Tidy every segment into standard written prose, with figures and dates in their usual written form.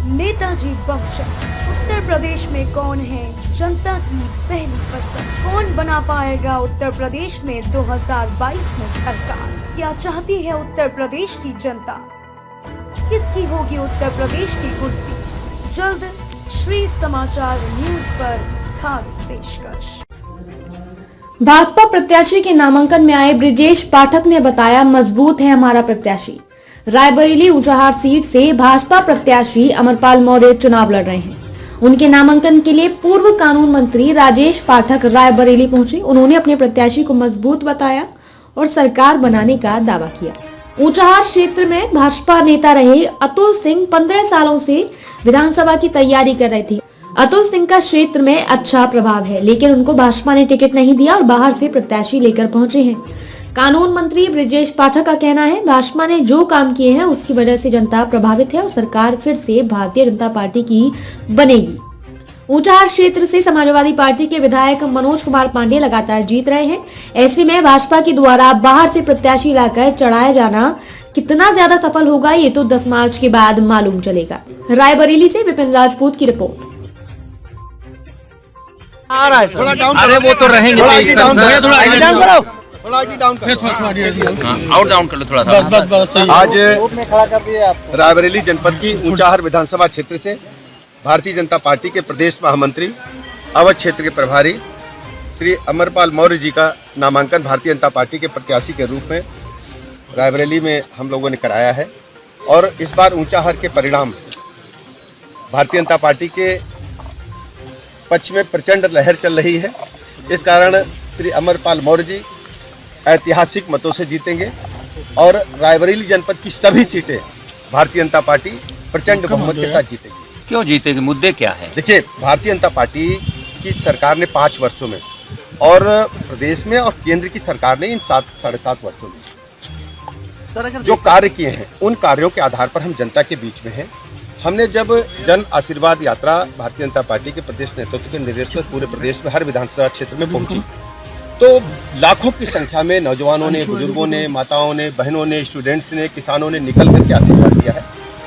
नेताजी बहुजन। उत्तर प्रदेश में कौन है जनता की पहली पसंद? कौन बना पाएगा उत्तर प्रदेश में 2022 में सरकार? क्या चाहती है उत्तर प्रदेश की जनता? किसकी होगी उत्तर प्रदेश की कुर्सी? जल्द श्री समाचार न्यूज पर खास पेशकश। भाजपा प्रत्याशी के नामांकन में आए ब्रिजेश पाठक ने बताया, मजबूत है हमारा प्रत्याशी। रायबरेली ऊंचाहार सीट से भाजपा प्रत्याशी अमरपाल मौर्य चुनाव लड़ रहे हैं। उनके नामांकन के लिए पूर्व कानून मंत्री राजेश पाठक रायबरेली पहुंचे। उन्होंने अपने प्रत्याशी को मजबूत बताया और सरकार बनाने का दावा किया। ऊंचाहार क्षेत्र में भाजपा नेता रहे अतुल सिंह 15 सालों से विधानसभा की तैयारी कर रहे थे। अतुल सिंह का क्षेत्र में अच्छा प्रभाव है, लेकिन उनको भाजपा ने टिकट नहीं दिया और बाहर से प्रत्याशी लेकर पहुंचे हैं। कानून मंत्री ब्रिजेश पाठक का कहना है, भाजपा ने जो काम किए हैं उसकी वजह से जनता प्रभावित है और सरकार फिर से भारतीय जनता पार्टी की बनेगी। ऊंचाहार क्षेत्र से समाजवादी पार्टी के विधायक मनोज कुमार पांडे लगातार जीत रहे हैं। ऐसे में भाजपा के द्वारा बाहर से प्रत्याशी लाकर चढ़ाया जाना कितना ज्यादा सफल होगा, ये तो 10 मार्च के बाद मालूम चलेगा। रायबरेली से विपिन राजपूत की रिपोर्ट। आ रहा है थोड़ा डाउन। अरे वो तो रहेंगे, थोड़ा डाउन करो, और डाउन कर लो थोड़ा सा। बस आज रायबरेली जनपद की ऊंचाहार विधानसभा क्षेत्र से भारतीय जनता पार्टी के प्रदेश महामंत्री अवध क्षेत्र के प्रभारी श्री अमरपाल मौर्य जी का नामांकन भारतीय जनता पार्टी के प्रत्याशी के रूप में रायबरेली में हम लोगों ने कराया है। और इस बार ऊंचाहार के परिणाम भारतीय जनता पार्टी के पक्ष में प्रचंड लहर चल रही है। इस कारण श्री अमरपाल मौर्य जी ऐतिहासिक मतों से जीतेंगे और रायबरेली जनपद की सभी सीटें भारतीय जनता पार्टी प्रचंड बहुमत के साथ जीतेगी। क्यों जीतेगी, मुद्दे क्या है? देखिए, भारतीय जनता पार्टी की सरकार ने 5 वर्षों में और प्रदेश में और केंद्र की सरकार ने इन 7-7.5 वर्षों में जो कार्य किए हैं, उन कार्यों के आधार पर हम जनता के बीच में हैं। हमने जब जन आशीर्वाद यात्रा भारतीय जनता पार्टी के प्रदेश नेतृत्व के निर्देश में पूरे प्रदेश में हर विधानसभा क्षेत्र में पहुंची, तो लाखों की संख्या में नौजवानों ने, बुजुर्गों ने, माताओं ने, बहनों ने, स्टूडेंट्स ने, किसानों ने निकल करके आशीर्वाद दिया है।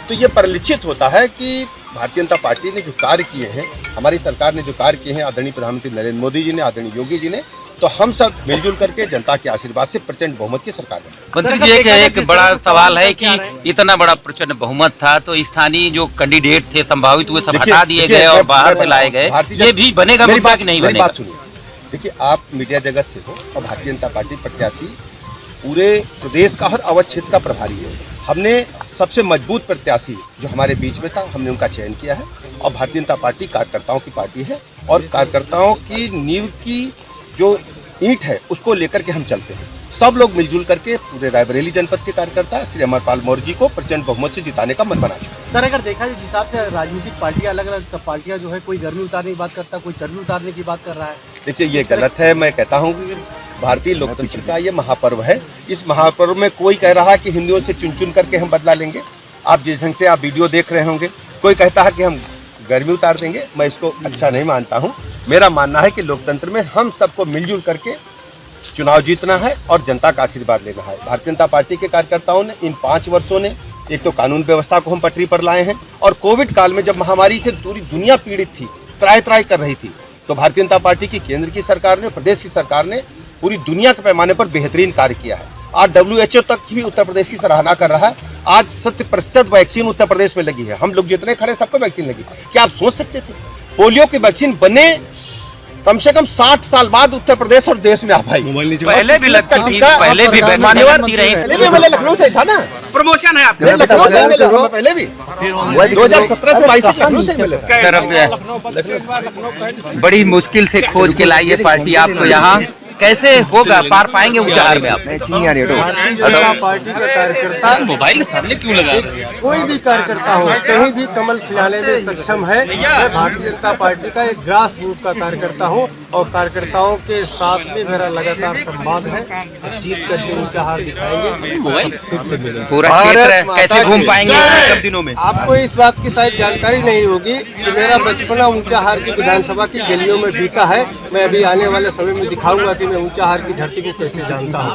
तो ये परिलक्षित होता है कि भारतीय जनता पार्टी ने जो कार्य किए हैं, हमारी सरकार ने जो कार्य किए हैं, आदरणीय प्रधानमंत्री नरेंद्र मोदी जी ने, आदरणीय योगी जी ने, तो हम सब मिलजुल करके जनता के आशीर्वाद से प्रचंड बहुमत की सरकार है। मंत्री जी, एक बड़ा सवाल है कि इतना बड़ा प्रचंड बहुमत था तो स्थानीय जो कैंडिडेट थे संभावित हुए सब हटा दिए गए और बाहर से लाए गए, ये भी बनेगा मुद्दा कि नहीं बनेगा? बात सुनिए, देखिए, आप मीडिया जगत से हो और भारतीय जनता पार्टी प्रत्याशी पूरे प्रदेश का हर अवध क्षेत्र का प्रभारी है। हमने सबसे मजबूत प्रत्याशी जो हमारे बीच में था, हमने उनका चयन किया है। और भारतीय जनता पार्टी कार्यकर्ताओं की पार्टी है और कार्यकर्ताओं की नींव की जो ईंट है उसको लेकर के हम चलते हैं। सब लोग मिलजुल करके पूरे रायबरेली जनपद के कार्यकर्ता श्री अमरपाल मौर्य जी को प्रचंड बहुमत से जिताने का मन बना चुके। सर, अगर देखा जाए जिस हिसाब से राजनीतिक पार्टियां अलग अलग पार्टियां जो है, कोई गर्मी उतारने की बात करता है, कोई चर्बी उतारने की बात कर रहा है। देखिए, ये गलत है। मैं कहता हूँ कि भारतीय लोकतंत्र का ये महापर्व है। इस महापर्व में कोई कह रहा है कि हिंदुओं से चुन चुन करके हम बदला लेंगे। आप जिस ढंग से आप वीडियो देख रहे होंगे, कोई कहता है कि हम गर्मी उतार देंगे, मैं इसको अच्छा नहीं मानता हूँ। मेरा मानना है कि लोकतंत्र में हम सबको मिलजुल करके चुनाव जीतना है और जनता का आशीर्वाद लेना है। भारतीय जनता पार्टी के कार्यकर्ताओं ने इन 5 वर्षों ने एक तो कानून व्यवस्था को हम पटरी पर लाए हैं, और कोविड काल में जब महामारी से पूरी दुनिया पीड़ित थी, त्राय कर रही थी, तो भारतीय जनता पार्टी की केंद्र की सरकार ने, प्रदेश की सरकार ने पूरी दुनिया के पैमाने पर बेहतरीन कार्य किया है। आज WHO तक भी उत्तर प्रदेश की सराहना कर रहा है। आज 100% वैक्सीन उत्तर प्रदेश में लगी है। हम लोग जितने खड़े सबको वैक्सीन लगी। क्या आप सोच सकते थे पोलियो की वैक्सीन बने कम से कम 60 साल बाद उत्तर प्रदेश और देश में आ भाई? पहले भी लगता थी, पहले भी पहले लखनऊ से था ना, प्रमोशन है आपका। पहले भी 2017 से 22 लखनऊ से मिले। बड़ी मुश्किल से खोज के लाई है पार्टी आपको यहाँ, कैसे होगा, पार पाएंगे ऊंचाहार में आप? पार्टी का कार्यकर्ता मोबाइल सामने क्यों लगा? कोई भी कार्यकर्ता हो, कहीं भी कमल खिलाने में सक्षम है। मैं भारतीय जनता पार्टी का एक ग्रास रूट का कार्यकर्ता हूं और कार्यकर्ताओं के साथ में मेरा लगातार संवाद है। जीत करके ऊंचाहार दिखाएंगे। पूरा क्षेत्र कैसे घूम पाएंगे कब दिनों में? आपको इस बात की शायद जानकारी नहीं होगी कि मेरा बचपना ऊंचाहार की विधानसभा की गलियों में बीता है। मैं अभी आने वाले समय में दिखाऊंगा कि मैं ऊंचाहार की धरती को कैसे जानता हूँ।